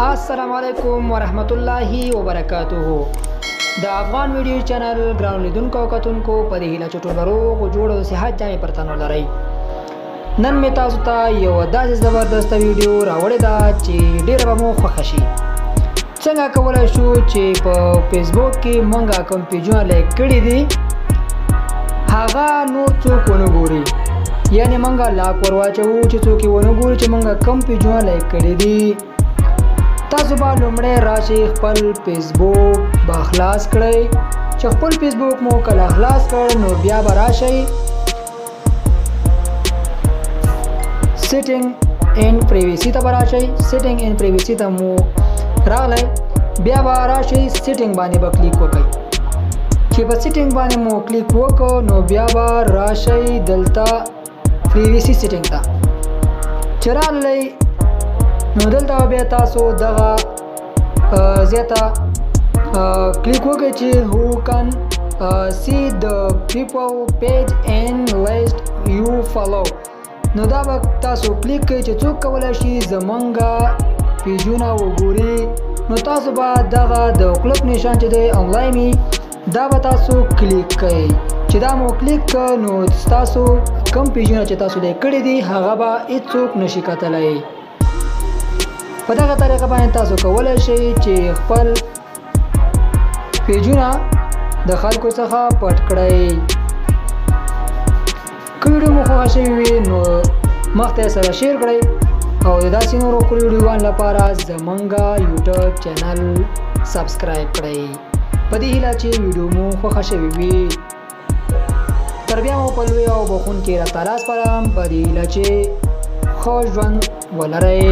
السلام علیکم ورحمت الله وبرکاتہ د افغان ویډیو چینل ګران لیدونکو او کتونکو په دې هیله چې ټول روغ او جوړ او صحت جامې پرتنو لرئ. نن مې تاسو ته یو داسې زبردست ویډیو راوړې ده چې ډېره به مو خوښه شي. څنګه کولی شو چې په فیسبوک کې مونږ کوم پیجونه لایک کړي دي هغه نور څوک ونه ګوري، یعنې مونږ لاک ور واچوو چې څوک یې ونه ګوري چې مونږ کوم پیجونه لایک کړي دي. تاسو به لومړی راشئ خپل فیسبوک به خلاص کړئ. چې خپل فیسبوک مو کله خلاص کړ نو بیا به راشئ سیټینګ ان پریویسی ته به راشئ. سیټینګ ان پریویسی ته مو راغلی، بیا به راشئ سیټینګ باندې به کلیک وکړئ. چې په سیټینګ باندې مو کلیک وکړو نو بیا به راشئ دلته پریویسی سیټینګ ته. چې راغلی نو دلته بیا تاسو دغه ځای ته کلیک وکړئ چې who can see the people page and list you follow. نو دا به تاسو کلیک کړئ چې څوک کولی شي زمونږ پیجونه وګوري. نو تاسو به دغه د کلوب نشان چې دی آنلاین وي دا به تاسو کلیک کړئ. چې دا مو کلیک کړ نو تاسو کوم پیجونه چې تاسو لایک کړي دي هغه به هیڅوک نشي کتلی. په دغه طریقه باندې تاسو کولی شئ چې خپل پیجونه د خلکو څخه پټ کړئ. که ویډیو مو خوښه شوې وي نو مخته یې سره شیر کړئ او د داسې نورو ښکلو ویډیوګانو لپاره زمونږ یوټیوب چینل سبسکرایب کړئ. په دې هیله چې ویډیو مو خوښه شوې وي. تر بیا مو په لوی او بخښونکي الله تعالی سپارم په دې هیله چې ښه ژوند ولرئ.